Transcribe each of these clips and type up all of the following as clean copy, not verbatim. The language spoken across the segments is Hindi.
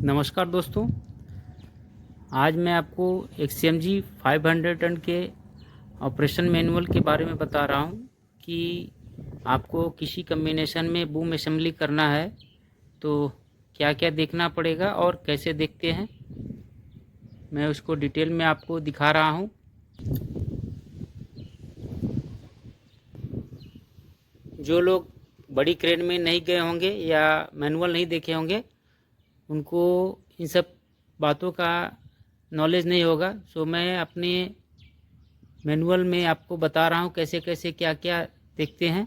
नमस्कार दोस्तों, आज मैं आपको एक CMG 500 टन के ऑपरेशन मैनुअल के बारे में बता रहा हूँ कि आपको किसी कम्बिनेशन में बूम असेंबली करना है तो क्या क्या देखना पड़ेगा और कैसे देखते हैं। मैं उसको डिटेल में आपको दिखा रहा हूँ। जो लोग बड़ी क्रेन में नहीं गए होंगे या मैनुअल नहीं देखे होंगे उनको इन सब बातों का नॉलेज नहीं होगा, सो मैं अपने मैनुअल में आपको बता रहा हूँ कैसे कैसे क्या क्या देखते हैं।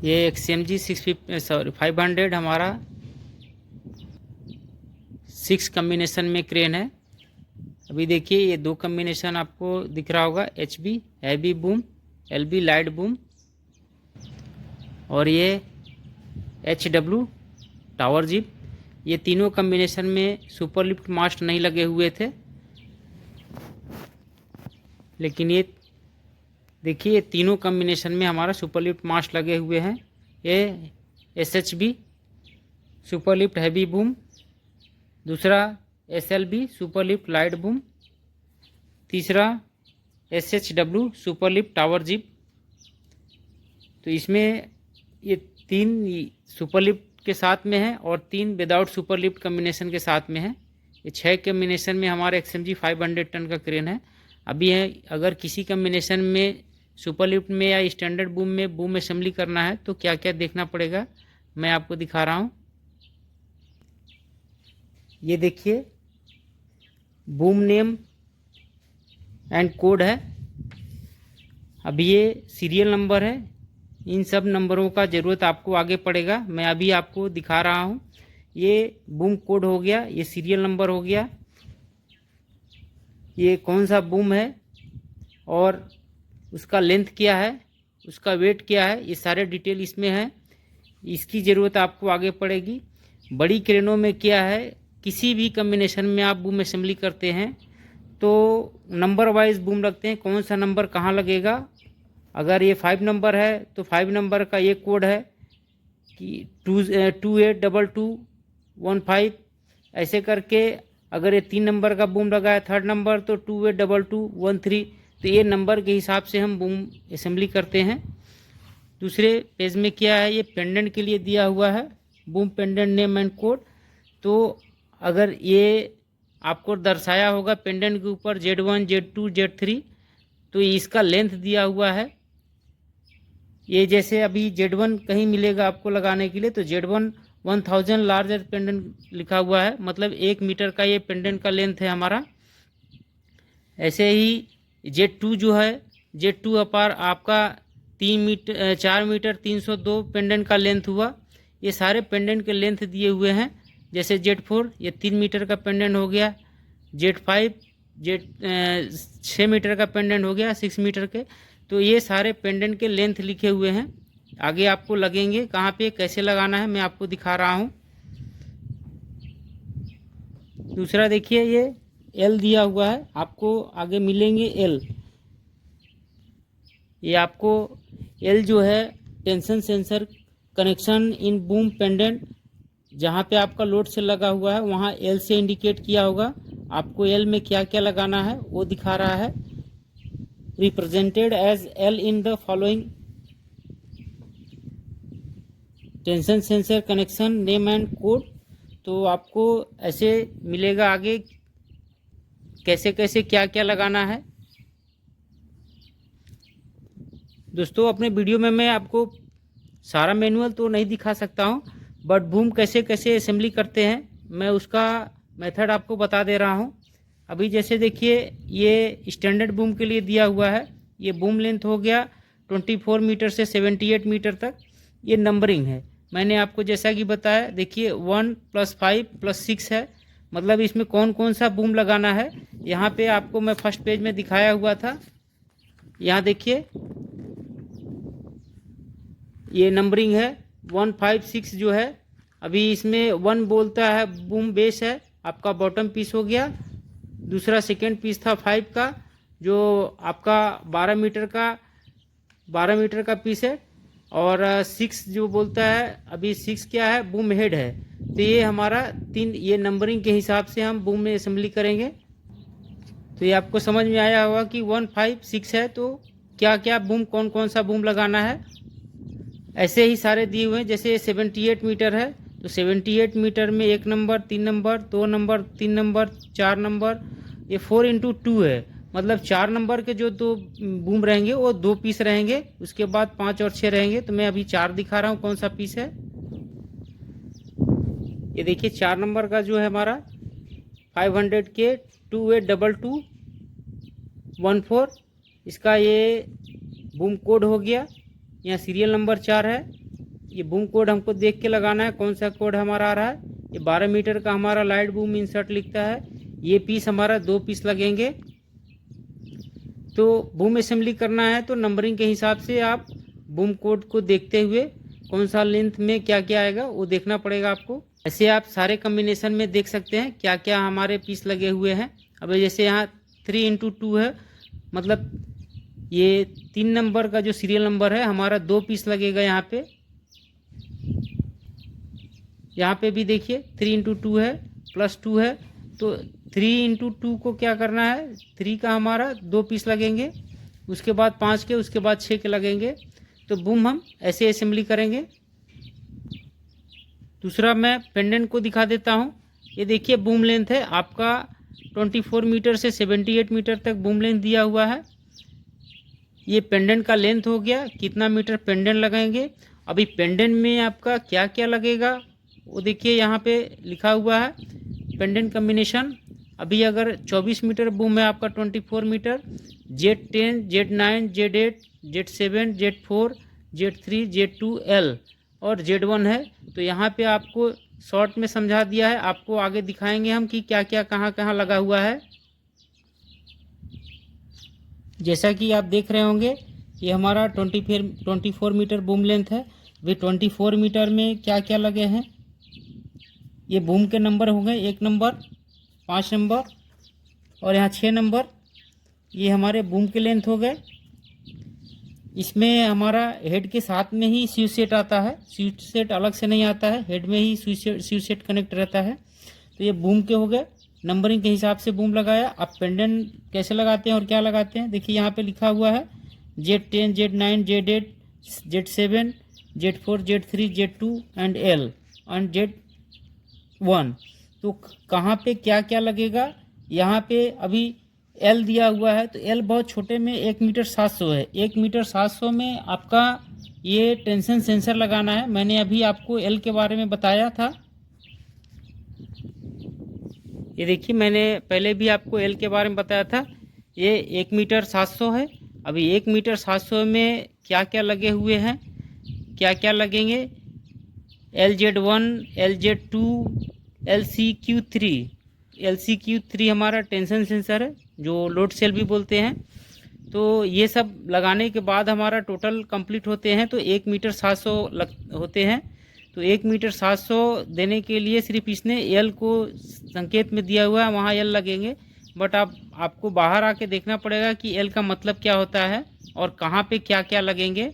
ये एक CMG 500 हमारा 6 कम्बिनेशन में क्रेन है। अभी देखिए ये 2 कम्बिनेशन आपको दिख रहा होगा, HB heavy boom, LB light boom और ये HW टावर जिप। ये तीनों कम्बिनेशन में सुपर लिफ्ट मास्ट नहीं लगे हुए थे, लेकिन ये देखिए ये तीनों कम्बिनेशन में हमारा सुपर लिफ्ट मास्ट लगे हुए हैं। ये SHB super lift heavy boom, दूसरा SLB super lift light boom, तीसरा SHW super lift tower zip. तो इसमें ये 3 सुपर लिफ्ट के साथ में है और 3 विदाउट सुपर लिफ्ट कम्बिनेशन के साथ में है। ये 6 कम्बिनेशन में हमारा XMG 500 टन का क्रेन है। अभी है अगर किसी कम्बिनेशन में सुपर लिफ्ट में या स्टैंडर्ड बूम में बूम असेंबली करना है तो क्या क्या देखना पड़ेगा मैं आपको दिखा रहा हूँ। ये देखिए बूम नेम एंड कोड है। अभी ये सीरियल नंबर है, इन सब नंबरों का ज़रूरत आपको आगे पड़ेगा। मैं अभी आपको दिखा रहा हूँ। ये बूम कोड हो गया, ये सीरियल नंबर हो गया, ये कौन सा बूम है और उसका लेंथ क्या है, उसका वेट क्या है, ये सारे डिटेल इसमें है। इसकी ज़रूरत आपको आगे पड़ेगी। बड़ी क्रेनों में क्या है, किसी भी कम्बिनेशन में आप बूम असेंबली करते हैं तो नंबर वाइज बूम रखते हैं, कौन सा नंबर कहाँ लगेगा। अगर ये 5 नंबर है तो 5 नंबर का ये कोड है कि 282215। ऐसे करके अगर ये 3 नंबर का बूम लगा है, 3rd नंबर तो 282213। तो ये नंबर के हिसाब से हम बूम असेंबली करते हैं। दूसरे पेज में क्या है, ये पेंडेंट के लिए दिया हुआ है, boom pendant name and code. तो अगर ये आपको दर्शाया होगा पेंडेंट के ऊपर Z1 Z2 Z3, तो इसका लेंथ दिया हुआ है। ये जैसे अभी Z1 कहीं मिलेगा आपको लगाने के लिए तो Z1 1000 लार्जर पेंडेंट लिखा हुआ है, मतलब 1 मीटर का ये पेंडेंट का लेंथ है हमारा। ऐसे ही Z2 जो है, Z2 अपार आपका 4 मीटर 302 पेंडेंट का लेंथ हुआ। ये सारे पेंडेंट के लेंथ दिए हुए हैं। जैसे Z4 ये 3 मीटर का पेंडेंट हो गया, Z5 6 मीटर का पेंडेंट हो गया, 6 मीटर के। तो ये सारे पेंडेंट के लेंथ लिखे हुए हैं। आगे आपको लगेंगे कहाँ पे कैसे लगाना है मैं आपको दिखा रहा हूँ। दूसरा देखिए ये L दिया हुआ है, आपको आगे मिलेंगे L। ये आपको L जो है tension sensor connection in boom pendant, जहाँ पे आपका लोड से लगा हुआ है वहाँ L से इंडिकेट किया होगा। आपको L में क्या क्या लगाना है वो दिखा रहा है, represented as L in the following tension sensor connection name and code. तो आपको ऐसे मिलेगा आगे कैसे कैसे क्या क्या लगाना है। दोस्तों अपने वीडियो में मैं आपको सारा मैनुअल तो नहीं दिखा सकता हूँ, बट बूम कैसे कैसे असेंबली करते हैं मैं उसका मेथड आपको बता दे रहा हूँ। अभी जैसे देखिए ये स्टैंडर्ड बूम के लिए दिया हुआ है। ये बूम लेंथ हो गया 24 मीटर से 78 मीटर तक। ये नंबरिंग है, मैंने आपको जैसा कि बताया। देखिए 1 + 5 + 6 है, मतलब इसमें कौन कौन सा बूम लगाना है यहाँ पे आपको मैं फर्स्ट पेज में दिखाया हुआ था। यहाँ देखिए ये नंबरिंग है 1 5 6 जो है। अभी इसमें 1 बोलता है बूम बेस है, आपका बॉटम पीस हो गया। दूसरा सेकेंड पीस था 5 का जो आपका 12 मीटर का पीस है। और 6 जो बोलता है, अभी 6 क्या है, बूम हेड है। तो ये हमारा 3, ये नंबरिंग के हिसाब से हम बूम में असेंबली करेंगे। तो ये आपको समझ में आया होगा कि 1, 5, 6 है, तो क्या क्या बूम, कौन कौन सा बूम लगाना है। ऐसे ही सारे दिए हुए हैं। जैसे 78 मीटर है, तो 78 मीटर में 1 number, 3 number, 2 number, 3 number, 4 number, ये 4x2 है। मतलब 4 नंबर के जो 2 बूम रहेंगे वो 2 पीस रहेंगे, उसके बाद 5 और 6 रहेंगे। तो मैं अभी 4 दिखा रहा हूँ कौन सा पीस है। ये देखिए 4 नंबर का जो है हमारा 500 के 282214, इसका ये बूम कोड हो गया। यहाँ सीरियल नंबर 4 है। ये बूम कोड हमको देख के लगाना है, कौन सा कोड हमारा आ रहा है। ये 12 मीटर का हमारा लाइट बूम इंसर्ट लिखता है। ये पीस हमारा 2 पीस लगेंगे। तो बूम असेंबली करना है तो नंबरिंग के हिसाब से आप बूम कोड को देखते हुए कौन सा लेंथ में क्या क्या आएगा वो देखना पड़ेगा आपको। ऐसे आप सारे कम्बिनेशन में देख सकते हैं क्या क्या हमारे पीस लगे हुए हैं। अब जैसे यहाँ 3x2 है, मतलब ये 3 नंबर का जो सीरियल नंबर है हमारा 2 पीस लगेगा यहाँ पे। यहाँ पे भी देखिए 3x2 है, +2 है। तो 3x2 को क्या करना है, 3 का हमारा 2 पीस लगेंगे, उसके बाद 5 के, उसके बाद 6 के लगेंगे। तो बूम हम ऐसे असेंबली करेंगे। दूसरा मैं पेंडेंट को दिखा देता हूँ। ये देखिए बूम लेंथ है आपका 24 मीटर से 78 मीटर तक बूम लेंथ दिया हुआ है। ये पेंडेंट का लेंथ हो गया, कितना मीटर पेंडेंट लगाएंगे। अभी पेंडेंट में आपका क्या क्या लगेगा वो देखिए यहाँ पे लिखा हुआ है, पेंडेंट कम्बिनेशन। अभी अगर 24 मीटर बूम है आपका 24 metre, Z10, Z9, Z8, Z7, Z4, Z3, Z2, L और Z1 है। तो यहाँ पे आपको शॉर्ट में समझा दिया है, आपको आगे दिखाएंगे हम कि क्या क्या कहाँ कहाँ लगा हुआ है। जैसा कि आप देख रहे होंगे ये हमारा 24 मीटर बूम लेंथ है। वे 24 मीटर में क्या क्या लगे हैं, ये बूम के नंबर हो गए, 1 नंबर, 5 नंबर और यहाँ 6 नंबर। ये हमारे बूम के लेंथ हो गए। इसमें हमारा हेड के साथ में ही स्विच सेट आता है, स्विच सेट अलग से नहीं आता है, हेड में ही स्विच सेट कनेक्ट रहता है। तो ये बूम के हो गए, नंबरिंग के हिसाब से बूम लगाया। आप पेंडेंट कैसे लगाते हैं और क्या लगाते हैं देखिए यहाँ पे लिखा हुआ है, Z10, Z9, Z8, Z7, Z4, Z3, Z2 and L and Z1। तो कहाँ पे क्या क्या लगेगा, यहाँ पे अभी L दिया हुआ है। तो L बहुत छोटे में 1 मीटर 700 है। 1 मीटर 700 में आपका ये टेंशन सेंसर लगाना है। मैंने अभी आपको L के बारे में बताया था। ये देखिए मैंने पहले भी आपको L के बारे में बताया था। ये 1 मीटर 700 है। अभी 1 मीटर 700 में क्या क्या लगे हुए हैं, क्या क्या लगेंगे, LZ1, LZ2, LCQ3। LCQ3 हमारा टेंशन सेंसर है जो लोड सेल भी बोलते हैं। तो ये सब लगाने के बाद हमारा टोटल कंप्लीट होते हैं तो 1 मीटर 700 होते हैं। तो 1 मीटर 700 देने के लिए सिर्फ इसने L को संकेत में दिया हुआ है, वहाँ L लगेंगे। बट आपको बाहर आके देखना पड़ेगा कि L का मतलब क्या होता है और कहाँ पे क्या क्या लगेंगे।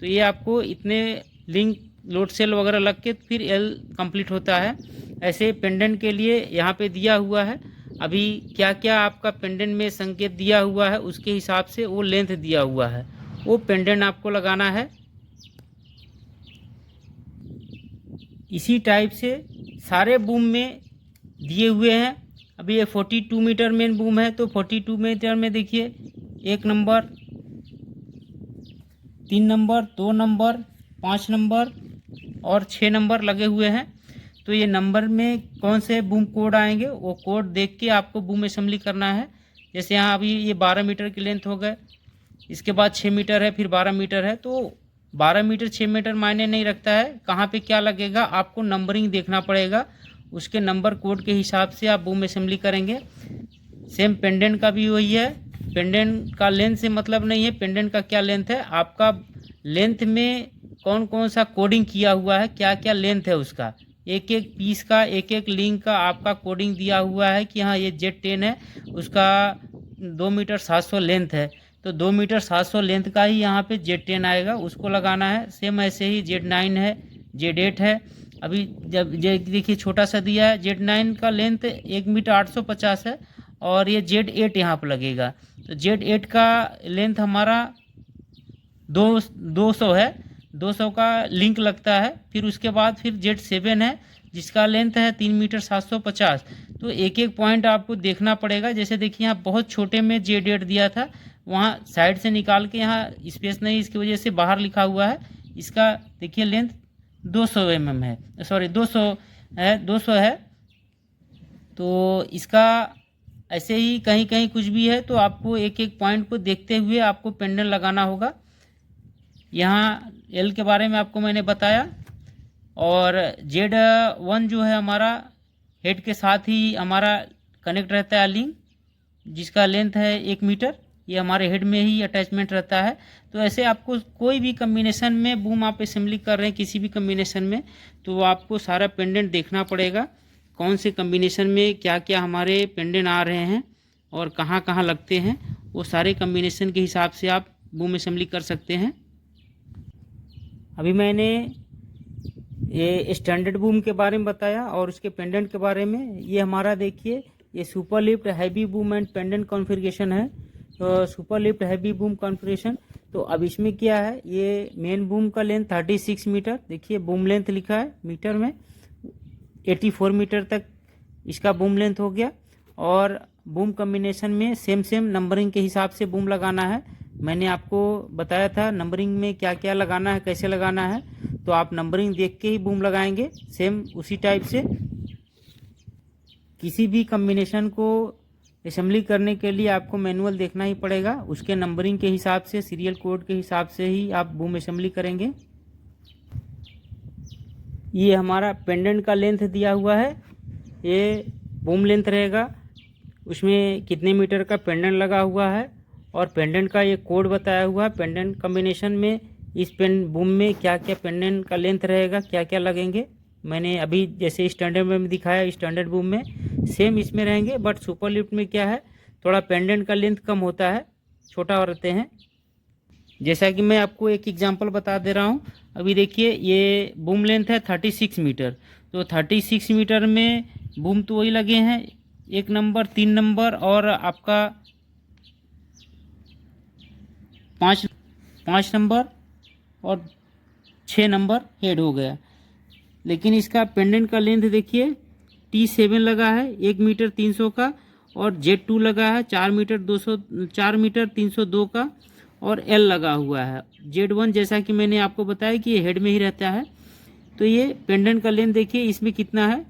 तो ये आपको इतने लिंक लोड सेल वगैरह लग के फिर L कंप्लीट होता है। ऐसे पेंडेंट के लिए यहाँ पे दिया हुआ है, अभी क्या क्या आपका पेंडेंट में संकेत दिया हुआ है उसके हिसाब से वो लेंथ दिया हुआ है, वो पेंडेंट आपको लगाना है। इसी टाइप से सारे बूम में दिए हुए हैं। अभी ये 42 मीटर मेन बूम है, तो 42 मीटर में देखिए 1 नंबर, 3 नंबर, 2 नंबर, 5 नंबर और 6 नंबर लगे हुए हैं। तो ये नंबर में कौन से बूम कोड आएंगे वो कोड देख के आपको बूम असेंबली करना है। जैसे यहाँ अभी ये 12 मीटर की लेंथ हो गए, इसके बाद 6 मीटर है, फिर 12 मीटर है। तो 12 मीटर 6 मीटर मायने नहीं रखता है, कहाँ पे क्या लगेगा आपको नंबरिंग देखना पड़ेगा, उसके नंबर कोड के हिसाब से आप बूम असेंबली करेंगे। सेम पेंडेंट का भी वही है, पेंडेंट का लेंथ से मतलब नहीं है, पेंडेंट का क्या लेंथ है, आपका लेंथ में कौन कौन सा कोडिंग किया हुआ है, क्या क्या लेंथ है उसका, एक एक पीस का, एक एक लिंक का आपका कोडिंग दिया हुआ है कि हाँ ये Z10 है, उसका 2 मीटर 700 लेंथ है। तो 2 मीटर 700 लेंथ का ही यहाँ पे Z10 आएगा, उसको लगाना है। सेम ऐसे ही Z9 है, Z8 है। अभी जब देखिए छोटा सा दिया है, Z9 का लेंथ 1 मीटर 850 है और ये Z8 यहाँ पर लगेगा। तो Z8 का लेंथ हमारा 200 है, 200 का लिंक लगता है। फिर उसके बाद फिर Z7 है जिसका लेंथ है 3 मीटर 750। तो एक एक पॉइंट आपको देखना पड़ेगा। जैसे देखिए यहाँ बहुत छोटे में Z8 दिया था, वहाँ साइड से निकाल के यहाँ स्पेस नहीं, इसकी वजह से बाहर लिखा हुआ है। इसका देखिए लेंथ 200 mm है, सॉरी 200 है। तो इसका ऐसे ही कहीं कहीं कुछ भी है तो आपको एक एक पॉइंट को देखते हुए आपको पेंडेंट लगाना होगा। यहाँ L के बारे में आपको मैंने बताया। और Z1 जो है हमारा हेड के साथ ही हमारा कनेक्ट रहता है लिंक, जिसका लेंथ है 1 मीटर। ये हमारे हेड में ही अटैचमेंट रहता है। तो ऐसे आपको कोई भी कम्बिनेशन में बूम आप असेंबली कर रहे हैं किसी भी कम्बिनेशन में, तो आपको सारा पेंडेंट देखना पड़ेगा, कौन से कम्बिनेशन में क्या क्या हमारे पेंडेंट आ रहे हैं और कहाँ कहाँ लगते हैं। वो सारे कम्बिनेशन के हिसाब से आप बूम असेंबली कर सकते हैं। अभी मैंने ये स्टैंडर्ड बूम के बारे में बताया और उसके पेंडेंट के बारे में। ये हमारा देखिए ये super lift heavy boom and pendant configuration है। तो super lift heavy boom configuration, तो अब इसमें क्या है, ये मेन बूम का लेंथ 36 मीटर, देखिए बूम लेंथ लिखा है मीटर में, 84 मीटर तक इसका बूम लेंथ हो गया। और बूम कम्बिनेशन में सेम नंबरिंग के हिसाब से बूम लगाना है। मैंने आपको बताया था नंबरिंग में क्या क्या लगाना है, कैसे लगाना है, तो आप नंबरिंग देख के ही बूम लगाएंगे सेम उसी टाइप से। किसी भी कम्बिनेशन को असेंबली करने के लिए आपको मैनुअल देखना ही पड़ेगा, उसके नंबरिंग के हिसाब से, सीरियल कोड के हिसाब से ही आप बूम असेंबली करेंगे। ये हमारा पेंडेंट का लेंथ दिया हुआ है, ये बूम लेंथ रहेगा, उसमें कितने मीटर का पेंडेंट लगा हुआ है और पेंडेंट का ये कोड बताया हुआ है। पेंडेंट कम्बिनेशन में इस बूम में क्या क्या पेंडेंट का लेंथ रहेगा, क्या क्या लगेंगे, मैंने अभी जैसे स्टैंडर्ड में दिखाया, स्टैंडर्ड बूम में सेम इसमें रहेंगे। बट सुपर लिफ्ट में क्या है, थोड़ा पेंडेंट का लेंथ कम होता है, छोटा रहते हैं। जैसा कि मैं आपको एक एग्जांपल बता दे रहा हूँ। अभी देखिए ये बूम लेंथ है 36 मीटर, तो 36 मीटर में बूम तो वही लगे हैं, 1 नंबर, 3 नंबर और आपका 5 नंबर और 6 नंबर हेड हो गया। लेकिन इसका पेंडेंट का लेंथ देखिए T7 लगा है 1 मीटर 300 का, और Z2 लगा है 4 मीटर 302 का, और L लगा हुआ है। Z1 जैसा कि मैंने आपको बताया कि ये हेड में ही रहता है। तो ये पेंडेंट का लेंथ देखिए इसमें कितना है,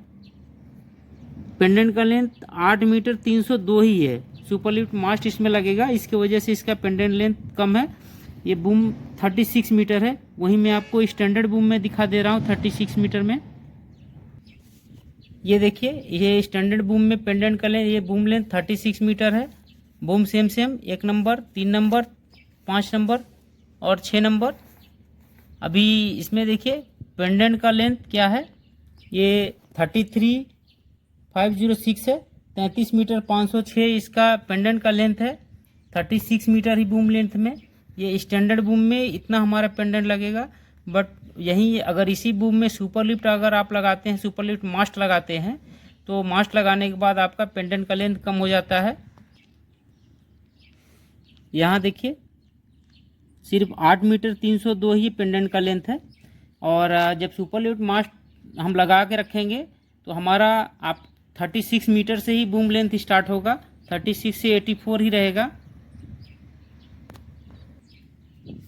पेंडेंट का लेंथ 8 मीटर 302 ही है। सुपर लिफ्ट मास्ट इसमें लगेगा, इसकी वजह से इसका पेंडेंट लेंथ कम है। ये बूम 36 मीटर है, वहीं मैं आपको स्टैंडर्ड बूम में दिखा दे रहा हूँ 36 मीटर में। ये देखिए ये स्टैंडर्ड बूम में पेंडेंट का लेंथ, ये बूम लेंथ 36 मीटर है। Boom same 1 number, 3 number, 5 number और 6 नंबर। अभी इसमें देखिए पेंडेंट का लेंथ क्या है, ये 33506 है, 33 मीटर 506 इसका पेंडेंट का लेंथ है। 36 मीटर ही बूम लेंथ में, ये स्टैंडर्ड बूम में इतना हमारा पेंडेंट लगेगा। बट यहीं अगर इसी बूम में सुपर लिफ्ट अगर आप लगाते हैं, सुपर लिफ्ट मास्ट लगाते हैं, तो मास्ट लगाने के बाद आपका पेंडेंट का लेंथ कम हो जाता है। यहाँ देखिए सिर्फ 8 मीटर 302 ही पेंडेंट का लेंथ है। और जब सुपर लिफ्ट मास्ट हम लगा के रखेंगे तो हमारा आप 36 मीटर से ही बूम लेंथ स्टार्ट होगा, 36 से 84 ही रहेगा।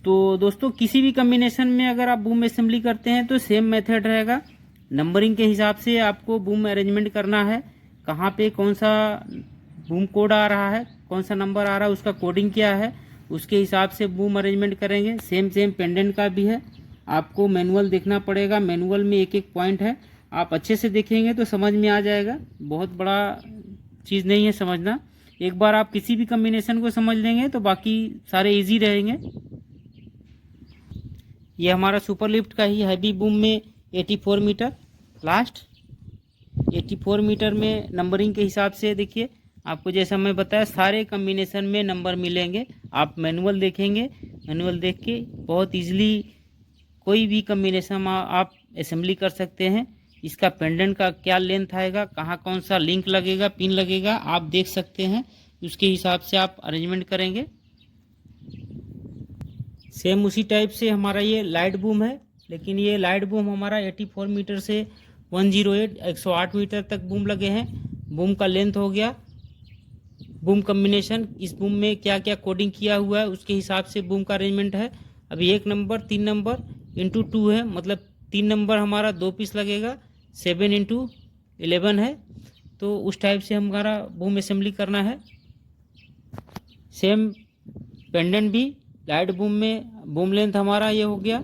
तो दोस्तों किसी भी कम्बिनेशन में अगर आप बूम असेंबली करते हैं तो सेम मेथड रहेगा। नंबरिंग के हिसाब से आपको बूम अरेंजमेंट करना है, कहाँ पे कौन सा बूम कोड आ रहा है, कौन सा नंबर आ रहा है, उसका कोडिंग क्या है, उसके हिसाब से बूम अरेंजमेंट करेंगे। सेम पेंडेंट का भी है, आपको मैनुअल देखना पड़ेगा। मैनुअल में एक एक पॉइंट है, आप अच्छे से देखेंगे तो समझ में आ जाएगा। बहुत बड़ा चीज़ नहीं है समझना, एक बार आप किसी भी कम्बिनेशन को समझ लेंगे तो बाकी सारे इजी रहेंगे। ये हमारा सुपर लिफ्ट का ही हैवी बूम में 84 मीटर लास्ट, 84 मीटर में नंबरिंग के हिसाब से देखिए आपको जैसा मैं बताया सारे कम्बिनेशन में नंबर मिलेंगे। आप मैनुअल देखेंगे, मैनुअल देख के बहुत इजीली कोई भी कम्बिनेशन आप असेंबली कर सकते हैं। इसका पेंडेंट का क्या लेंथ आएगा, कहाँ कौन सा लिंक लगेगा, पिन लगेगा, आप देख सकते हैं। उसके हिसाब से आप अरेंजमेंट करेंगे। सेम उसी टाइप से हमारा ये लाइट बूम है, लेकिन ये लाइट बूम हमारा 84 मीटर से 108 108 मीटर तक बूम लगे हैं। बूम का लेंथ हो गया। बूम कम्बिनेशन, इस बूम में क्या क्या कोडिंग किया हुआ है उसके हिसाब से बूम का अरेंजमेंट है। अभी 1 नंबर 3 नंबर इंटू 2 है, मतलब 3 नंबर हमारा 2 पीस लगेगा, 7 इंटू 11 है। तो उस टाइप से हमारा बूम असेंबली करना है। सेम पेंडेंट भी लाइट बूम में बूम लेंथ हमारा ये हो गया,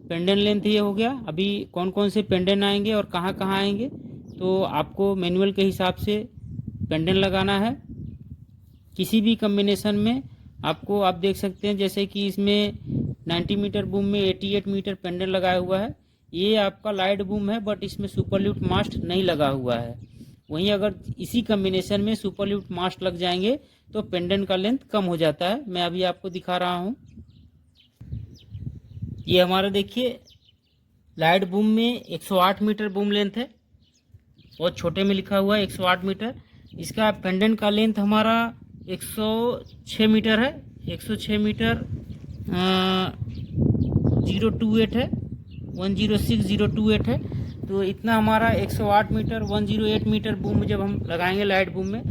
पेंडेंट लेंथ ये हो गया। अभी कौन कौन से पेंडेंट आएंगे और कहाँ कहाँ आएंगे तो आपको मैनुअल के हिसाब से पेंडेंट लगाना है। किसी भी कम्बिनेशन में आपको आप देख सकते हैं, जैसे कि इसमें 90 मीटर बूम में 88 मीटर पेंडेंट लगाया हुआ है। ये आपका लाइट बूम है, बट इसमें सुपरल्यूट मास्ट नहीं लगा हुआ है। वहीं अगर इसी कम्बिनेशन में सुपरल्यूट मास्ट लग जाएंगे तो पेंडेंट का लेंथ कम हो जाता है। मैं अभी आपको दिखा रहा हूँ। ये हमारा देखिए लाइट बूम में 108 मीटर बूम लेंथ है, बहुत छोटे में लिखा हुआ है 108 मीटर। इसका पेंडेंट का लेंथ हमारा 106 मीटर है, 106 मीटर 028 है, 106028 है। तो इतना हमारा 108 मीटर 108 मीटर बूम जब हम लगाएंगे लाइट बूम में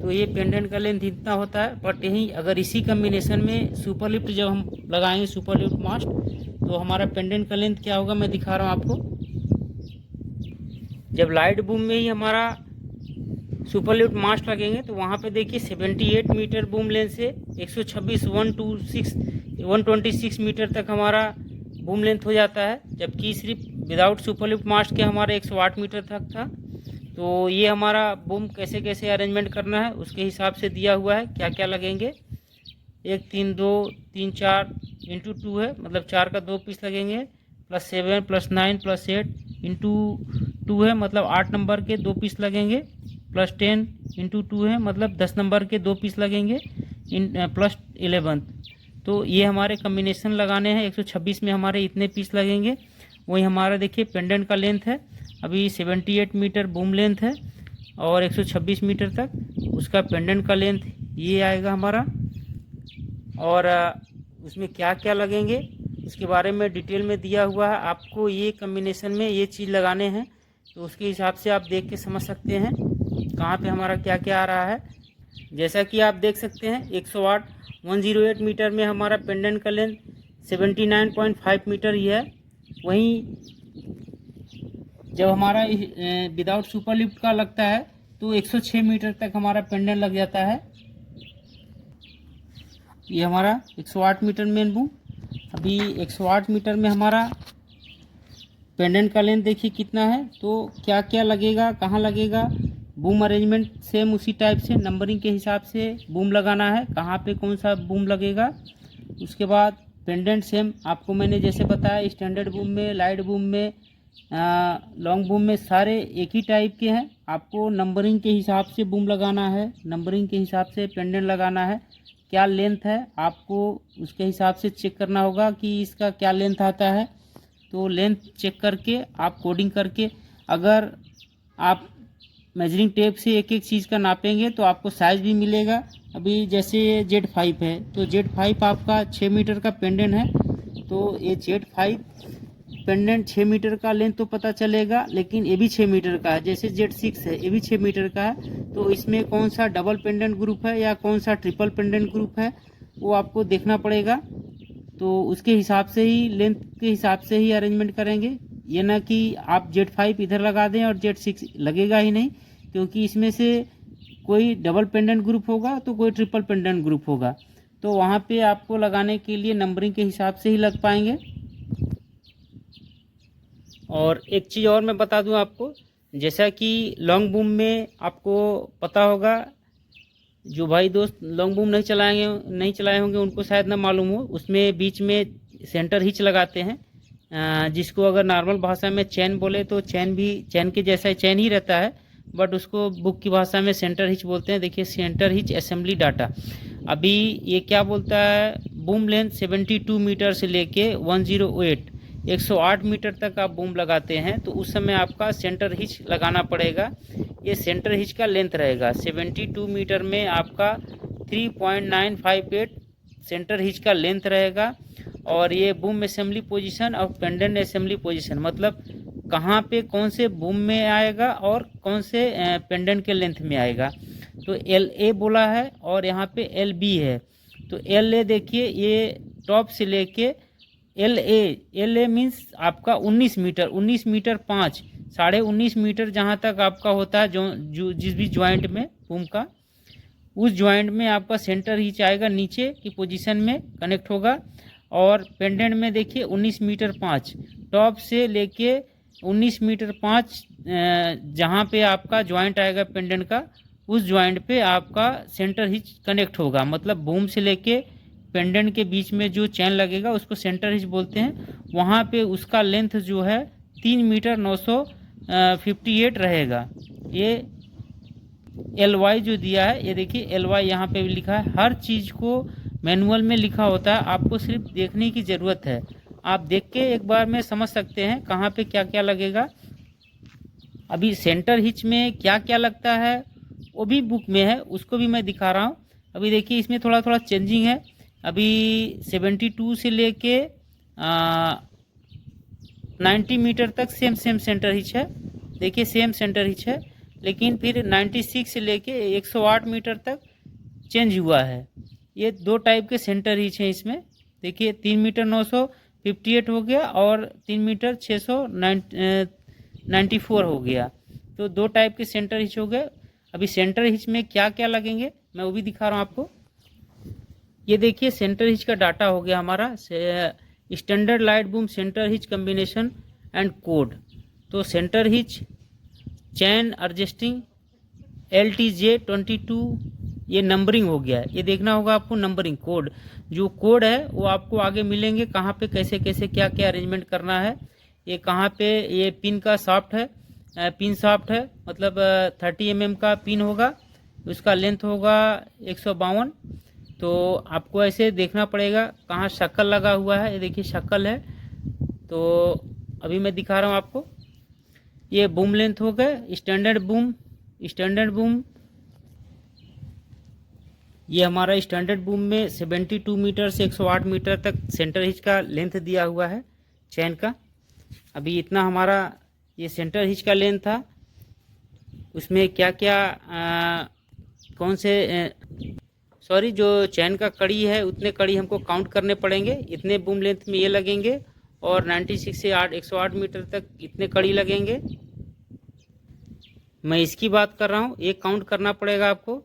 तो ये पेंडेंट का लेंथ इतना होता है। बट यही अगर इसी कम्बिनेशन में सुपर लिफ्ट जब हम लगाएंगे, सुपर लिफ्ट मास्ट, तो हमारा पेंडेंट का लेंथ क्या होगा मैं दिखा रहा हूँ आपको। जब लाइट बूम में ही हमारा सुपर लिफ्ट मास्ट लगेंगे तो वहाँ पे देखिए 78 मीटर बूम लेंथ से 126 मीटर तक हमारा बूम लेंथ हो जाता है, जबकि सिर्फ विदाउट सुपर लिफ्ट मास्ट के हमारे 108 मीटर तक था। तो ये हमारा बूम कैसे कैसे अरेंजमेंट करना है उसके हिसाब से दिया हुआ है, क्या क्या लगेंगे। 1 3 2 3 4 इंटू 2 है, मतलब 4 का 2 पीस लगेंगे, +7 +9 +8 इंटू 2 है, मतलब 8 नंबर के 2 पीस लगेंगे, +10 इंटू 2 है, मतलब 10 नंबर के 2 पीस लगेंगे, +11। तो ये हमारे कम्बिनेशन लगाने हैं। 126 में हमारे इतने पीस लगेंगे। वही हमारा देखिए पेंडेंट का लेंथ है अभी 78 मीटर बूम लेंथ है और 126 मीटर तक उसका पेंडेंट का लेंथ ये आएगा हमारा। और उसमें क्या क्या लगेंगे उसके बारे में डिटेल में दिया हुआ है। आपको ये कम्बिनेशन में ये चीज़ लगाने हैं तो उसके हिसाब से आप देख के समझ सकते हैं कहाँ पे हमारा क्या क्या आ रहा है। जैसा कि आप देख सकते हैं 108 108 मीटर में हमारा पेंडेंट का लेंथ 79.5 मीटर ही है। वहीं जब हमारा विदाउट सुपर लिफ्ट का लगता है तो 106 मीटर तक हमारा पेंडेंट लग जाता है। ये हमारा 108 मीटर मेन बूम। अभी 108 मीटर में हमारा पेंडेंट का लेंथ देखिए कितना है, तो क्या क्या लगेगा, कहाँ लगेगा। बूम अरेंजमेंट सेम उसी टाइप से नंबरिंग के हिसाब से बूम लगाना है, कहाँ पे कौन सा बूम लगेगा। उसके बाद पेंडेंट सेम आपको मैंने जैसे बताया, स्टैंडर्ड बूम में, लाइट बूम में, लॉन्ग बूम में सारे एक ही टाइप के हैं। आपको नंबरिंग के हिसाब से बूम लगाना है, नंबरिंग के हिसाब से पेंडेंट लगाना है। क्या लेंथ है आपको उसके हिसाब से चेक करना होगा कि इसका क्या लेंथ आता है। तो लेंथ चेक करके आप कोडिंग करके, अगर आप मेजरिंग टेप से एक एक चीज़ का नापेंगे तो आपको साइज़ भी मिलेगा। अभी जैसे Z5 है तो Z5 आपका 6 मीटर का पेंडेंट है, तो ये Z5 पेंडेंट 6 मीटर का लेंथ तो पता चलेगा, लेकिन ये भी 6 मीटर का है। जैसे Z6 है ये भी 6 मीटर का है, तो इसमें कौन सा डबल पेंडेंट ग्रुप है या कौन सा ट्रिपल पेंडेंट ग्रुप है वो आपको देखना पड़ेगा। तो उसके हिसाब से ही, लेंथ के हिसाब से ही अरेंजमेंट करेंगे। ये ना कि आप Z5 इधर लगा दें और Z6 लगेगा ही नहीं, क्योंकि इसमें से कोई डबल पेंडेंट ग्रुप होगा तो कोई ट्रिपल पेंडेंट ग्रुप होगा, तो वहाँ पे आपको लगाने के लिए नंबरिंग के हिसाब से ही लग पाएंगे। और एक चीज़ और मैं बता दूं आपको, जैसा कि लॉन्ग बूम में आपको पता होगा, जो भाई दोस्त लॉन्ग बूम नहीं चलाए होंगे उनको शायद ना मालूम हो, उसमें बीच में सेंटर हिच लगाते हैं, जिसको अगर नॉर्मल भाषा में चैन बोले तो चैन भी चैन के जैसा चैन ही रहता है, बट उसको बुक की भाषा में सेंटर हिच बोलते हैं। देखिए सेंटर हिच असेंबली डाटा। अभी ये क्या बोलता है, बूम लेंथ 72 मीटर से लेके 108 मीटर तक आप बूम लगाते हैं तो उस समय आपका सेंटर हिच लगाना पड़ेगा। ये सेंटर हिच का लेंथ रहेगा 72 मीटर में आपका 3.958 सेंटर हिच का लेंथ रहेगा। और ये बूम असेंबली पोजीशन और पेंडेंट असेंबली पोजीशन, मतलब कहाँ पे कौन से बूम में आएगा और कौन से पेंडेंट के लेंथ में आएगा। तो एल ए बोला है और यहाँ पे एल बी है। तो एल ए देखिए ये टॉप से लेके एल ए मीन्स आपका 19 मीटर, 19 मीटर 5, 19.5 मीटर जहाँ तक आपका होता है जो जिस भी ज्वाइंट में बूम का, उस ज्वाइंट में आपका सेंटर हिच आएगा, नीचे की पोजीशन में कनेक्ट होगा। और पेंडेंट में देखिए 19 मीटर 5, टॉप से लेके 19 मीटर 5 जहाँ पे आपका ज्वाइंट आएगा पेंडेंट का, उस ज्वाइंट पे आपका सेंटर हिच कनेक्ट होगा। मतलब बूम से लेके पेंडेंट के बीच में जो चैन लगेगा उसको सेंटर हिच बोलते हैं। वहाँ पे उसका लेंथ जो है 3 मीटर 958 रहेगा। ये एल वाई जो दिया है, ये देखिए एल वाई यहाँ पे भी लिखा है। हर चीज़ को मैनुअल में लिखा होता है, आपको सिर्फ देखने की ज़रूरत है। आप देख के एक बार में समझ सकते हैं कहाँ पे क्या क्या लगेगा। अभी सेंटर हिच में क्या क्या लगता है वो भी बुक में है, उसको भी मैं दिखा रहा हूँ। अभी देखिए इसमें थोड़ा थोड़ा चेंजिंग है। अभी 72 से लेके 90 मीटर तक सेम सेंटर हिच है। देखिए सेम सेंटर हिच है, लेकिन फिर 96 से लेके 108 मीटर तक चेंज हुआ है। ये दो टाइप के सेंटर हिच हैं इसमें। देखिए 3 मीटर 958 हो गया और 3 मीटर 694 हो गया। तो दो टाइप के सेंटर हिच हो गए। अभी सेंटर हिच में क्या क्या लगेंगे मैं वो भी दिखा रहा हूँ आपको। ये देखिए सेंटर हिच का डाटा हो गया हमारा, standard light boom centre hitch combination and code. तो सेंटर हिच चैन एडजस्टिंग LTJ22, ये नंबरिंग हो गया है। ये देखना होगा आपको नंबरिंग कोड, जो कोड है वो आपको आगे मिलेंगे, कहाँ पे कैसे कैसे क्या क्या अरेंजमेंट करना है। ये कहाँ पे ये पिन का सॉफ्ट है, पिन सॉफ्ट है, मतलब 30 mm का पिन होगा, उसका लेंथ होगा 152। तो आपको ऐसे देखना पड़ेगा कहाँ शक्ल लगा हुआ है। ये देखिए शक्ल है। तो अभी मैं दिखा रहा हूँ आपको। ये बूम लेंथ हो गए स्टैंडर्ड बूम। ये हमारा स्टैंडर्ड बूम में 72 मीटर से 108 मीटर तक सेंटर हिच का लेंथ दिया हुआ है चैन का। अभी इतना हमारा ये सेंटर हिच का लेंथ था। उसमें क्या क्या कौन से सॉरी जो चैन का कड़ी है उतने कड़ी हमको काउंट करने पड़ेंगे। इतने बूम लेंथ में ये लगेंगे और 96 से 108 मीटर तक इतने कड़ी लगेंगे। मैं इसकी बात कर रहा हूँ, ये काउंट करना पड़ेगा आपको।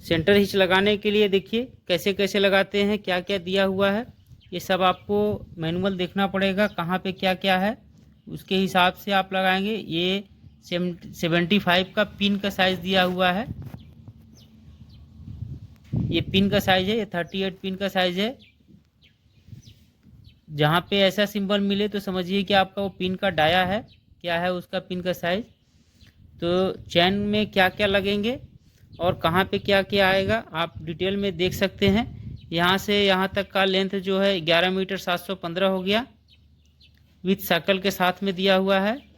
सेंटर हिच लगाने के लिए देखिए कैसे कैसे लगाते हैं, क्या क्या दिया हुआ है, ये सब आपको मैनुअल देखना पड़ेगा कहाँ पे क्या क्या है, उसके हिसाब से आप लगाएंगे। ये 75 का पिन का साइज़ दिया हुआ है। ये पिन का साइज़ है, ये 38 पिन का साइज़ है। जहाँ पे ऐसा सिंबल मिले तो समझिए कि आपका वो पिन का डाया है, क्या है उसका पिन का साइज़। तो चैन में क्या क्या लगेंगे और कहाँ पे क्या क्या आएगा आप डिटेल में देख सकते हैं। यहाँ से यहाँ तक का लेंथ जो है 11 मीटर 715 हो गया, विथ सर्कल के साथ में दिया हुआ है।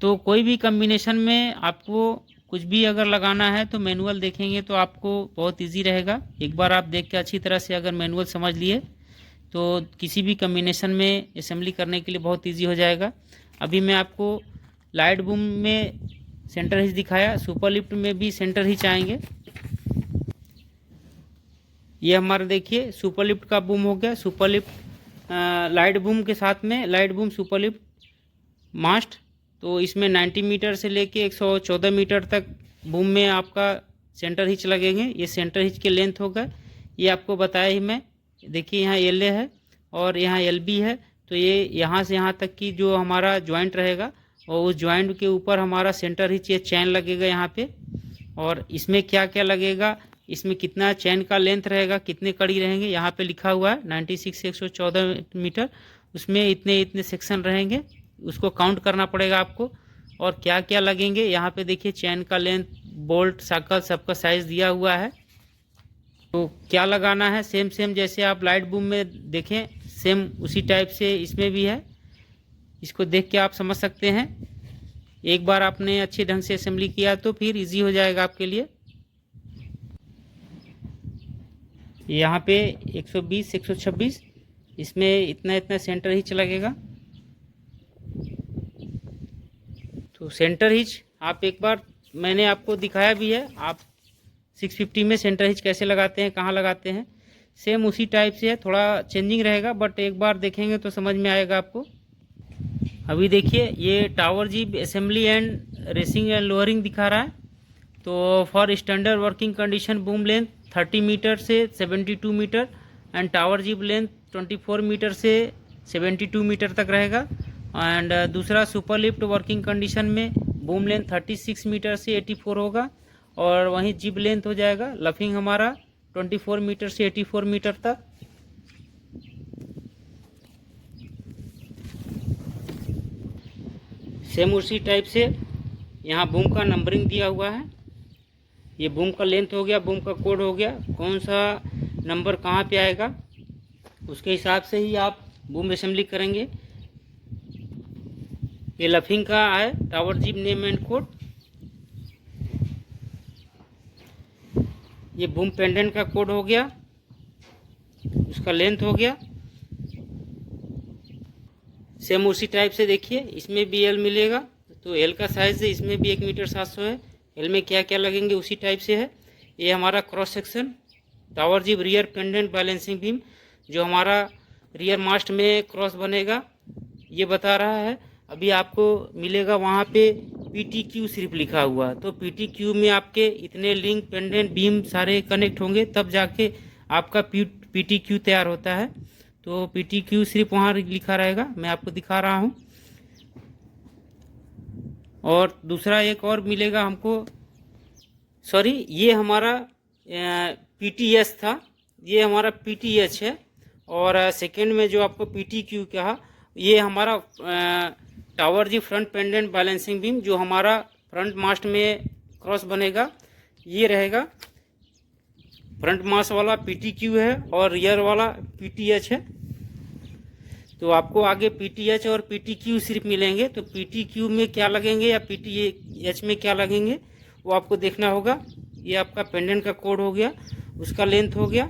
तो कोई भी कम्बिनेशन में आपको कुछ भी अगर लगाना है तो मैनुअल देखेंगे तो आपको बहुत इजी रहेगा। एक बार आप देख के अच्छी तरह से अगर मैनुअल समझ लिए तो किसी भी कम्बिनेशन में असेंबली करने के लिए बहुत इजी हो जाएगा। अभी मैं आपको लाइट बूम में सेंटर हिच दिखाया, सुपर लिफ्ट में भी सेंटर हिच आएंगे। ये हमारा देखिए सुपर लिफ्ट का बूम हो गया। सुपर लिफ्ट लाइट बूम के साथ में लाइट बूम सुपर लिफ्ट मास्ट। तो इसमें 90 मीटर से लेके 114 मीटर तक बूम में आपका सेंटर हिच लगेंगे। ये सेंटर हिच के लेंथ होगा, ये आपको बताया ही मैं। देखिए यहाँ एल ए है और यहाँ एल बी है। तो ये यहाँ से यहाँ तक की जो हमारा ज्वाइंट रहेगा और उस ज्वाइंट के ऊपर हमारा सेंटर हिच ये चैन लगेगा यहाँ पे। और इसमें क्या क्या लगेगा, इसमें कितना चैन का लेंथ रहेगा, कितने कड़ी रहेंगे, यहाँ पे लिखा हुआ है 96 से 114 मीटर। उसमें इतने इतने सेक्शन रहेंगे उसको काउंट करना पड़ेगा आपको। और क्या क्या लगेंगे यहाँ पे देखिए, चैन का लेंथ, बोल्ट, साकल, सबका साइज़ दिया हुआ है। तो क्या लगाना है, सेम सेम जैसे आप लाइट बूम में देखें, सेम उसी टाइप से इसमें भी है। इसको देख के आप समझ सकते हैं। एक बार आपने अच्छे ढंग से असेंबली किया तो फिर इजी हो जाएगा आपके लिए। यहाँ पे 120, 126, इसमें इतना इतना सेंटर हिच लगेगा। तो सेंटर हिच आप एक बार मैंने आपको दिखाया भी है, आप 650 में सेंटर हिच कैसे लगाते हैं, कहाँ लगाते हैं, सेम उसी टाइप से है, थोड़ा चेंजिंग रहेगा, बट एक बार देखेंगे तो समझ में आएगा आपको। अभी देखिए ये tower jib assembly and raising and lowering दिखा रहा है। तो for standard working condition boom length 30 metre से 72 metre and tower jib length 24 metre से 72 मीटर तक रहेगा। एंड दूसरा सुपर लिफ्ट वर्किंग कंडीशन में बूम लेंथ 36 मीटर से 84 होगा, और वहीं जिब लेंथ हो जाएगा लफिंग हमारा 24 मीटर से 84 मीटर तक। सेम उसी टाइप से यहाँ बूम का नंबरिंग दिया हुआ है। ये बूम का लेंथ हो गया, बूम का कोड हो गया, कौन सा नंबर कहाँ पे आएगा उसके हिसाब से ही आप बूम असेंबली करेंगे। ये लफिंग का है टावर जीब नेम एंड कोड। ये बूम पेंडेंट का कोड हो गया, उसका लेंथ हो गया। सेम उसी टाइप से देखिए इसमें भी एल मिलेगा, तो एल का साइज़ है, इसमें भी 1 मीटर 700 है। एल में क्या क्या लगेंगे उसी टाइप से है। ये हमारा क्रॉस सेक्शन टावर जीब रियर पेंडेंट बैलेंसिंग बीम, जो हमारा रियर मास्ट में क्रॉस बनेगा ये बता रहा है। अभी आपको मिलेगा वहाँ पे PTQ सिर्फ लिखा हुआ, तो PTQ में आपके इतने लिंक पेंडेंट बीम सारे कनेक्ट होंगे, तब जाके आपका PTQ तैयार होता है। तो PTQ सिर्फ वहाँ लिखा रहेगा, मैं आपको दिखा रहा हूँ। और दूसरा एक और मिलेगा हमको, सॉरी ये हमारा PTS था, ये हमारा PTH है। और सेकंड में जो आपको PTQ कहा, ये हमारा टावर जी फ्रंट पेंडेंट बैलेंसिंग बीम, जो हमारा फ्रंट मास्ट में क्रॉस बनेगा ये रहेगा। फ्रंट मास्ट वाला PTQ है और रियर वाला PTH है। तो आपको आगे PTH और PTQ सिर्फ मिलेंगे, तो PTQ में क्या लगेंगे या PTH में क्या लगेंगे वो आपको देखना होगा। ये आपका पेंडेंट का कोड हो गया, उसका लेंथ हो गया।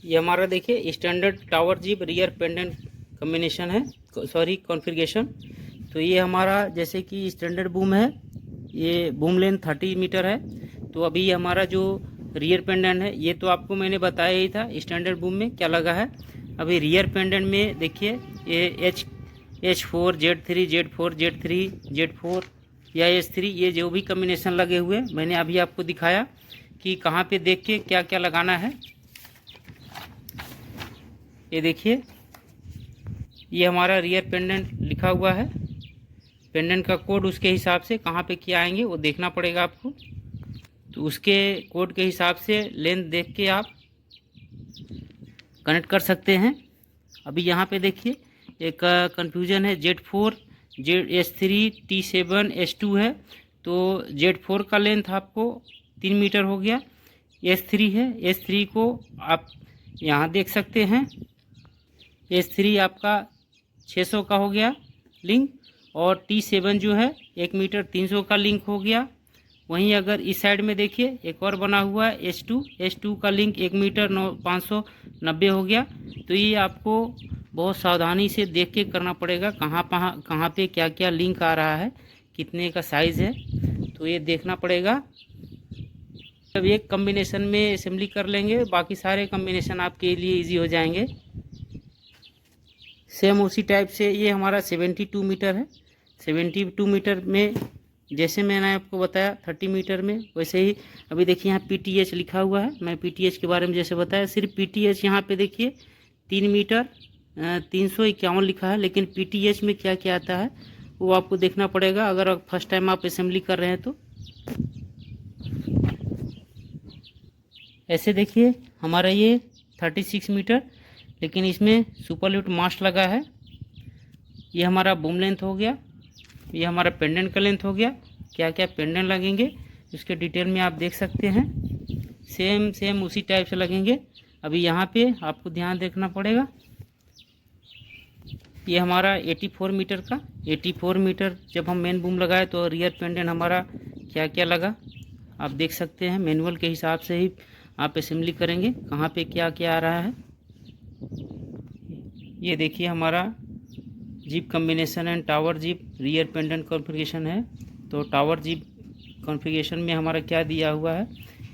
ये हमारा देखिए स्टैंडर्ड टावर जीब रियर पेंडेंट कॉम्बिनेशन है, सॉरी कॉन्फ़िगरेशन। तो ये हमारा जैसे कि स्टैंडर्ड बूम है, ये बूम लेंथ 30 मीटर है। तो अभी ये हमारा जो रियर पेंडेंट है, ये तो आपको मैंने बताया ही था स्टैंडर्ड बूम में क्या लगा है। अभी रियर पेंडेंट में देखिए ये H4 Z3 Z4 Z3 Z4 या S3, ये जो भी कॉम्बिनेशन लगे हुए मैंने अभी आपको दिखाया कि कहाँ पे देख के क्या क्या लगाना है। ये देखिए ये हमारा रियर पेंडेंट लिखा हुआ है, पेंडेंट का कोड उसके हिसाब से कहाँ पे क्या आएंगे वो देखना पड़ेगा आपको। तो उसके कोड के हिसाब से लेंथ देख के आप कनेक्ट कर सकते हैं। अभी यहाँ पे देखिए एक कन्फ्यूजन है, Z4 S3 T7 S2 है। तो Z4 का लेंथ आपको 3 मीटर हो गया। S3 है, S3 को आप यहाँ देख सकते हैं, S3 आपका 600 का हो गया लिंक, और T7 जो है 1 मीटर 300 का लिंक हो गया। वहीं अगर इस साइड में देखिए एक और बना हुआ है S2 का लिंक 1 मीटर 590 हो गया। तो ये आपको बहुत सावधानी से देख के करना पड़ेगा, कहाँ पे क्या क्या लिंक आ रहा है, कितने का साइज़ है, तो ये देखना पड़ेगा। जब एक कॉम्बिनेशन में असेंबली कर लेंगे, बाकी सारे कॉम्बिनेशन आपके लिए इजी हो जाएंगे। सेम उसी टाइप से ये हमारा 72 मीटर है। 72 मीटर में जैसे मैंने आपको बताया 30 मीटर में, वैसे ही अभी देखिए यहाँ PTH लिखा हुआ है। मैं PTH के बारे में जैसे बताया, सिर्फ PTH यहाँ पे देखिए 3 मीटर 351 लिखा है, लेकिन PTH में क्या क्या आता है वो आपको देखना पड़ेगा अगर फर्स्ट टाइम आप असेंबली कर रहे हैं तो। ऐसे देखिए हमारा ये 36 मीटर, लेकिन इसमें सुपर लिफ्ट मास्ट लगा है। ये हमारा बूम लेंथ हो गया, ये हमारा पेंडेंट का लेंथ हो गया। क्या क्या पेंडेंट लगेंगे उसके डिटेल में आप देख सकते हैं। सेम उसी टाइप से लगेंगे। अभी यहाँ पे आपको ध्यान देखना पड़ेगा। ये हमारा 84 मीटर का 84 मीटर जब हम मेन बूम लगाए तो रियर पेंडेंट हमारा क्या क्या लगा आप देख सकते हैं। मैनुअल के हिसाब से ही आप असेंबली करेंगे, कहाँ पे क्या क्या आ रहा है। ये देखिए हमारा jeep combination and tower jeep rear pendant configuration है। तो टावर जीप कॉन्फ़िगरेशन में हमारा क्या दिया हुआ है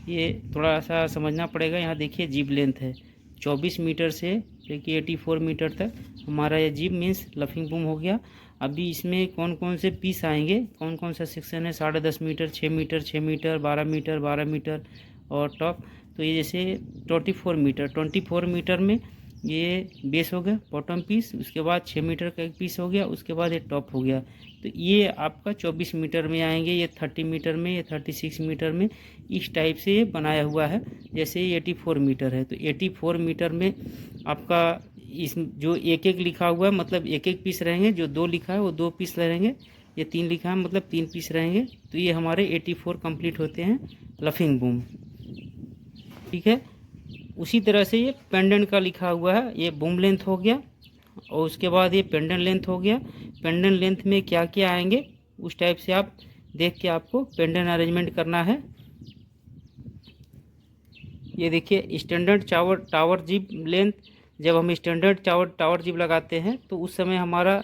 ये थोड़ा सा समझना पड़ेगा। यहाँ देखिए जीप लेंथ है 24 मीटर से लेके 84 मीटर तक हमारा ये जीप मीन्स लफिंग बूम हो गया। अभी इसमें कौन कौन से पीस आएंगे, कौन कौन सा सेक्शन है, 10.5 metre, 6 metre, 6 metre, 12 metre, 12 metre और टॉप। तो ये जैसे 24 मीटर में ये बेस हो गया बॉटम पीस, उसके बाद 6 मीटर का एक पीस हो गया, उसके बाद ये टॉप हो गया। तो ये आपका 24 मीटर में आएंगे, ये 30 मीटर में, ये 36 मीटर में, इस टाइप से ये बनाया हुआ है। जैसे ये 84 मीटर है तो 84 मीटर में आपका इस जो एक एक लिखा हुआ है मतलब एक एक पीस रहेंगे, जो 2 लिखा है वो 2 पीस रहेंगे, ये 3 लिखा है मतलब 3 पीस रहेंगे। तो ये हमारे 84 कंप्लीट होते हैं लफिंग बूम। ठीक है, उसी तरह से ये पेंडेंट का लिखा हुआ है, ये बूम लेंथ हो गया और उसके बाद ये पेंडेंट लेंथ हो गया। पेंडेंट लेंथ में क्या क्या आएंगे उस टाइप से आप देख के आपको पेंडेंट अरेंजमेंट करना है। ये देखिए स्टैंडर्ड टावर जीप लेंथ, जब हम स्टैंडर्ड टावर जीप लगाते हैं तो उस समय हमारा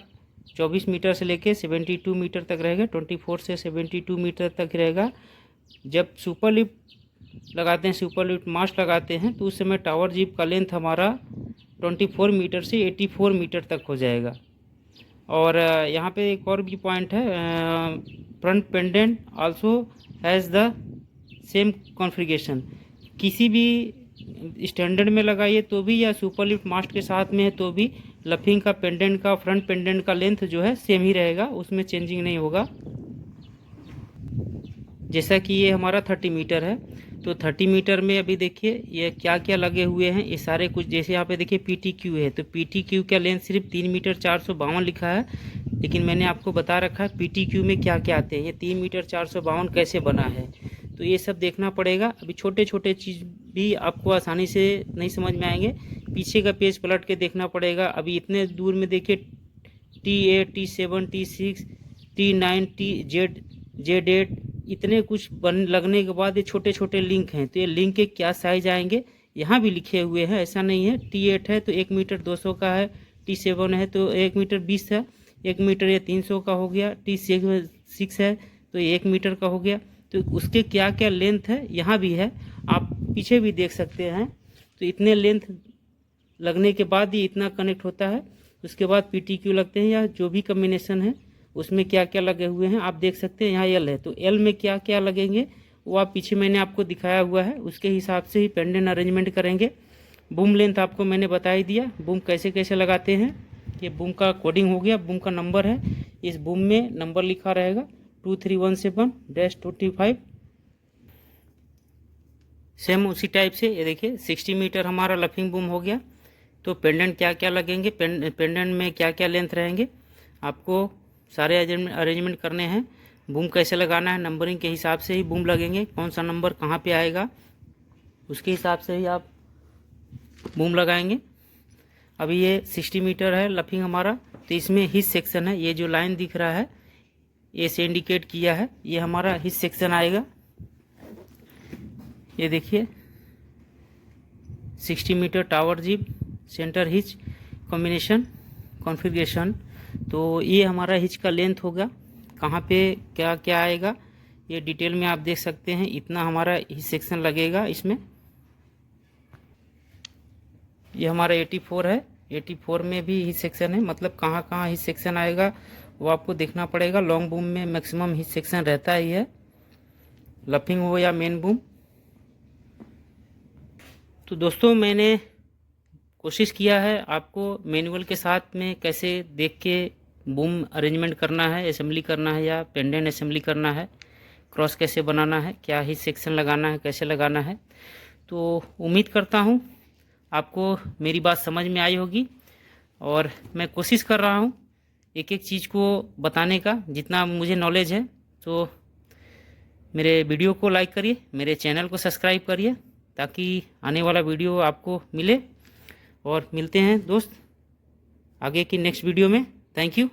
24 मीटर से लेके 72 मीटर तक रहेगा, 24 से 72 मीटर तक रहेगा। जब सुपर लिफ्ट लगाते हैं, सुपर लिफ्ट मास्ट लगाते हैं तो उस समय टावर जीप का लेंथ हमारा 24 मीटर से 84 मीटर तक हो जाएगा। और यहाँ पे एक और भी पॉइंट है, front pendant also has the same configuration. किसी भी स्टैंडर्ड में लगाइए तो भी या सुपर लिफ्ट मास्ट के साथ में है तो भी लफिंग का पेंडेंट का फ्रंट पेंडेंट का लेंथ जो है सेम ही रहेगा, उसमें चेंजिंग नहीं होगा। जैसा कि ये हमारा 30 मीटर है तो 30 मीटर में अभी देखिए ये क्या क्या लगे हुए हैं, ये सारे कुछ। जैसे यहाँ पे देखिए PTQ है तो PTQ का लेंथ सिर्फ 3 मीटर 452 लिखा है, लेकिन मैंने आपको बता रखा है PTQ में क्या क्या आते हैं, ये 3 मीटर 452 कैसे बना है। तो ये सब देखना पड़ेगा। अभी छोटे छोटे चीज़ भी आपको आसानी से नहीं समझ में आएंगे, पीछे का पेज पलट के देखना पड़ेगा। अभी इतने दूर में देखिए T8, T7, T6, T9, Z8 इतने कुछ लगने के बाद ये छोटे छोटे लिंक हैं। तो ये लिंक के क्या साइज आएंगे यहाँ भी लिखे हुए हैं, ऐसा नहीं है। T8 है तो 1 मीटर 200 का है, T7 है तो 1 मीटर 20 है, 1 मीटर ये 300 का हो गया, T6 है तो ये 1 मीटर का हो गया। तो उसके क्या क्या लेंथ है यहाँ भी है, आप पीछे भी देख सकते हैं। तो इतने लेंथ लगने के बाद ये इतना कनेक्ट होता है। उसके बाद PTQ लगते हैं या जो भी कम्बिनेशन है उसमें क्या क्या लगे हुए हैं आप देख सकते हैं। यहाँ L है तो L में क्या क्या लगेंगे वो आप पीछे मैंने आपको दिखाया हुआ है, उसके हिसाब से ही पेंडेंट अरेंजमेंट करेंगे। बूम लेंथ आपको मैंने बता ही दिया, बूम कैसे कैसे लगाते हैं। ये बूम का कोडिंग हो गया, बूम का नंबर है, इस बूम में नंबर लिखा रहेगा 2317-25। सेम उसी टाइप से ये देखिए 60 मीटर हमारा लफिंग बूम हो गया। तो पेंडेंट क्या क्या लगेंगे, पेंडेंट में क्या क्या लेंथ रहेंगे आपको सारे अरेंजमेंट करने हैं। बूम कैसे लगाना है, नंबरिंग के हिसाब से ही बूम लगेंगे, कौन सा नंबर कहाँ पे आएगा उसके हिसाब से ही आप बूम लगाएंगे। अभी ये 60 मीटर है लफिंग हमारा, तो इसमें हिच सेक्शन है, ये जो लाइन दिख रहा है ये से इंडिकेट किया है, ये हमारा हिच सेक्शन आएगा। ये देखिए 60 metre tower jib centre hitch combination configuration. तो ये हमारा हिच का लेंथ होगा, कहाँ पे क्या क्या आएगा ये डिटेल में आप देख सकते हैं। इतना हमारा हिच सेक्शन लगेगा इसमें। ये हमारा 84 है, 84 में भी हिच सेक्शन है, मतलब कहाँ कहाँ हिच सेक्शन आएगा वो आपको देखना पड़ेगा। लॉन्ग बूम में मैक्सिमम हिच सेक्शन रहता ही है, लफिंग हो या मेन बूम। तो दोस्तों मैंने कोशिश किया है आपको मैनुअल के साथ में कैसे देख के बूम अरेंजमेंट करना है, असेंबली करना है या पेंडेंट असेंबली करना है, क्रॉस कैसे बनाना है, क्या हिच सेक्शन लगाना है, कैसे लगाना है। तो उम्मीद करता हूँ आपको मेरी बात समझ में आई होगी। और मैं कोशिश कर रहा हूँ एक एक चीज़ को बताने का जितना मुझे नॉलेज है। तो मेरे वीडियो को लाइक करिए, मेरे चैनल को सब्सक्राइब करिए ताकि आने वाला वीडियो आपको मिले। और मिलते हैं दोस्त आगे की नेक्स्ट वीडियो में। Thank you.